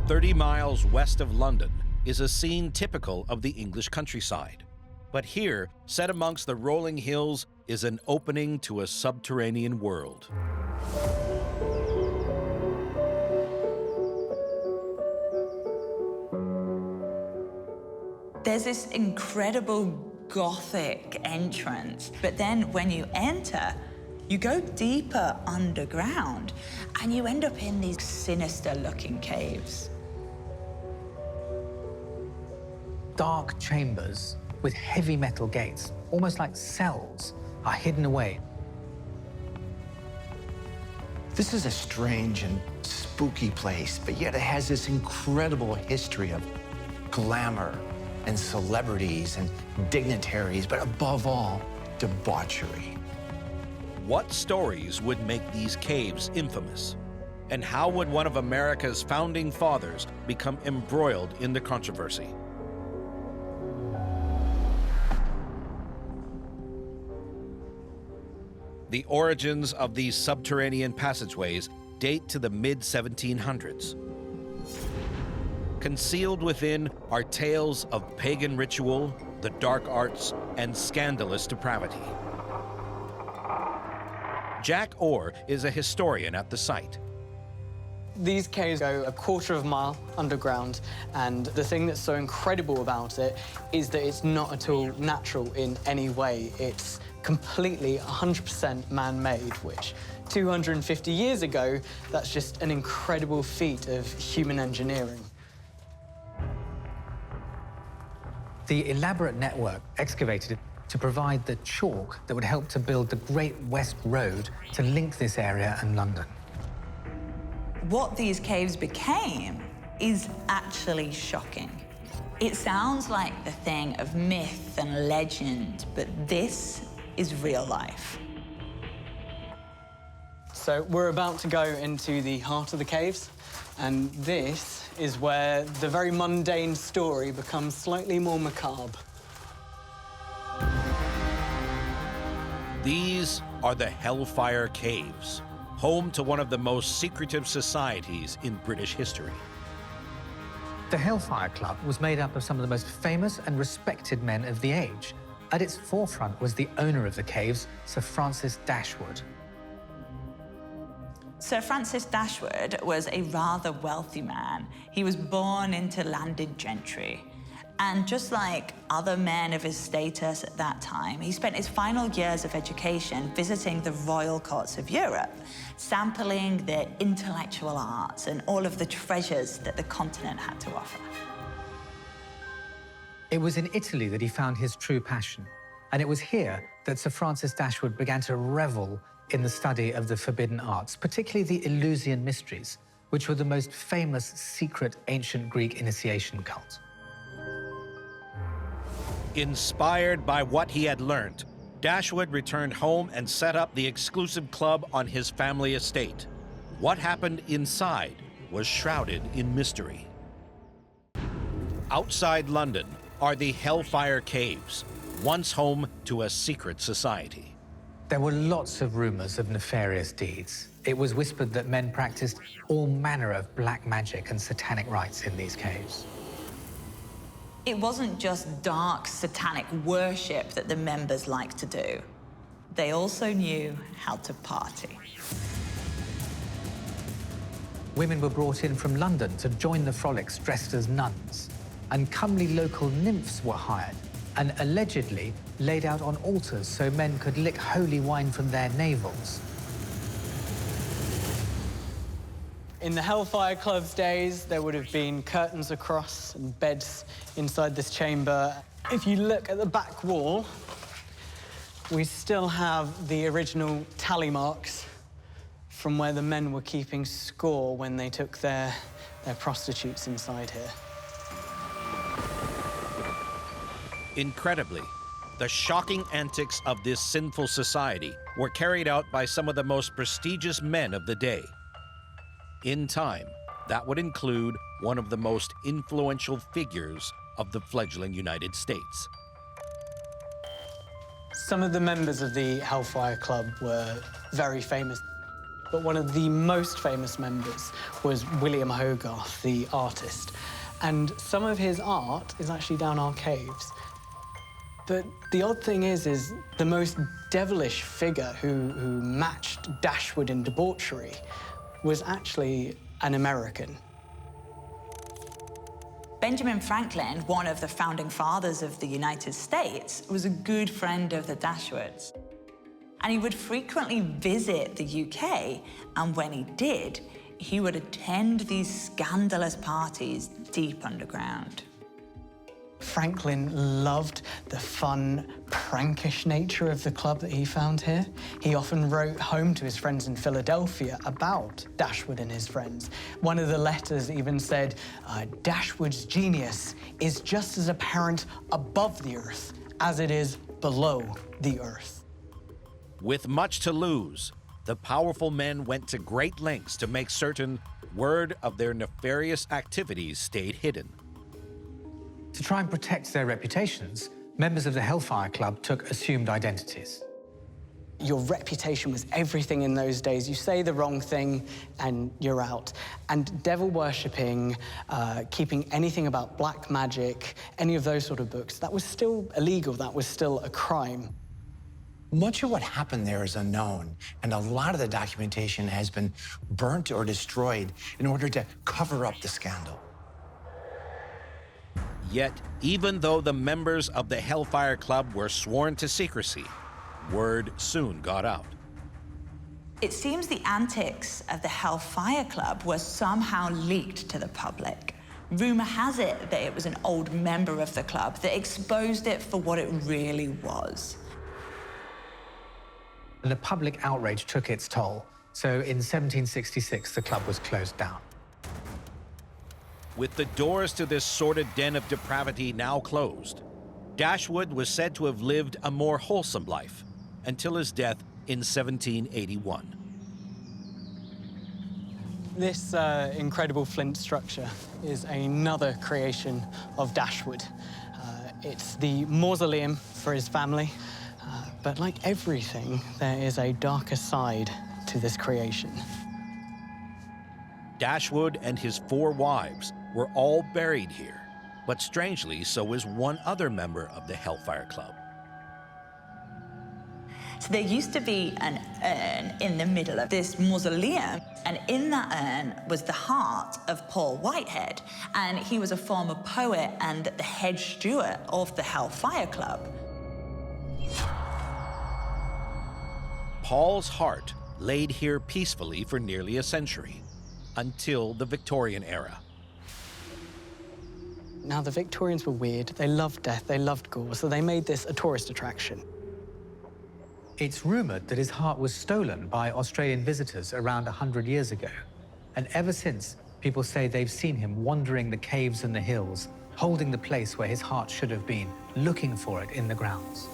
30 miles west of London is a scene typical of the English countryside. But here, set amongst the rolling hills, is an opening to a subterranean world. There's this incredible Gothic entrance, but then when you enter, you go deeper underground, and you end up in these sinister-looking caves. Dark chambers with heavy metal gates, almost like cells, are hidden away. This is a strange and spooky place, but yet it has this incredible history of glamour and celebrities and dignitaries, but above all, debauchery. What stories would make these caves infamous? And how would one of America's founding fathers become embroiled in the controversy? The origins of these subterranean passageways date to the mid-1700s. Concealed within are tales of pagan ritual, the dark arts, and scandalous depravity. Jack Orr is a historian at the site. These caves go a quarter of a mile underground, and the thing that's so incredible about it is that it's not at all natural in any way. It's completely 100% man-made, which 250 years ago, that's just an incredible feat of human engineering. The elaborate network excavated to provide the chalk that would help to build the Great West Road to link this area and London. What these caves became is actually shocking. It sounds like the thing of myth and legend, but this is real life. So we're about to go into the heart of the caves, and this is where the very mundane story becomes slightly more macabre. These are the Hellfire Caves, home to one of the most secretive societies in British history. The Hellfire Club was made up of some of the most famous and respected men of the age. At its forefront was the owner of the caves, Sir Francis Dashwood. Sir Francis Dashwood was a rather wealthy man. He was born into landed gentry. And just like other men of his status at that time, he spent his final years of education visiting the royal courts of Europe, sampling the intellectual arts and all of the treasures that the continent had to offer. It was in Italy that he found his true passion, and it was here that Sir Francis Dashwood began to revel in the study of the forbidden arts, particularly the Eleusinian mysteries, which were the most famous secret ancient Greek initiation cult. Inspired by what he had learned, Dashwood returned home and set up the exclusive club on his family estate. What happened inside was shrouded in mystery. Outside London are the Hellfire Caves, once home to a secret society. There were lots of rumors of nefarious deeds. It was whispered that men practiced all manner of black magic and satanic rites in these caves. It wasn't just dark satanic worship that the members liked to do. They also knew how to party. Women were brought in from London to join the frolics dressed as nuns, and comely local nymphs were hired and allegedly laid out on altars so men could lick holy wine from their navels. In the Hellfire Club's days, there would have been curtains across and beds inside this chamber. If you look at the back wall, we still have the original tally marks from where the men were keeping score when they took their prostitutes inside here. Incredibly, the shocking antics of this sinful society were carried out by some of the most prestigious men of the day. In time, that would include one of the most influential figures of the fledgling United States. Some of the members of the Hellfire Club were very famous. But one of the most famous members was William Hogarth, the artist. And some of his art is actually down our caves. But the odd thing is the most devilish figure who matched Dashwood in Debauchery was actually an American. Benjamin Franklin, one of the founding fathers of the United States, was a good friend of the Dashwoods. And he would frequently visit the UK, and when he did, he would attend these scandalous parties deep underground. Franklin loved the fun, prankish nature of the club that he found here. He often wrote home to his friends in Philadelphia about Dashwood and his friends. One of the letters even said, Dashwood's genius is just as apparent above the earth as it is below the earth. With much to lose, the powerful men went to great lengths to make certain word of their nefarious activities stayed hidden. To try and protect their reputations, members of the Hellfire Club took assumed identities. Your reputation was everything in those days. You say the wrong thing and you're out. And devil worshipping, keeping anything about black magic, any of those sort of books, that was still illegal, that was still a crime. Much of what happened there is unknown, and a lot of the documentation has been burnt or destroyed in order to cover up the scandal. Yet, even though the members of the Hellfire Club were sworn to secrecy, word soon got out. It seems the antics of the Hellfire Club were somehow leaked to the public. Rumor has it that it was an old member of the club that exposed it for what it really was. And the public outrage took its toll. So in 1766, the club was closed down. With the doors to this sordid den of depravity now closed, Dashwood was said to have lived a more wholesome life until his death in 1781. This incredible flint structure is another creation of Dashwood. It's the mausoleum for his family, but like everything, there is a darker side to this creation. Dashwood and his 4 wives were all buried here, but strangely, so is one other member of the Hellfire Club. So there used to be an urn in the middle of this mausoleum, and in that urn was the heart of Paul Whitehead, and he was a former poet and the head steward of the Hellfire Club. Paul's heart laid here peacefully for nearly a century, until the Victorian era. Now, the Victorians were weird. They loved death, they loved gore, so they made this a tourist attraction. It's rumored that his heart was stolen by Australian visitors around 100 years ago. And ever since, people say they've seen him wandering the caves and the hills, holding the place where his heart should have been, looking for it in the grounds.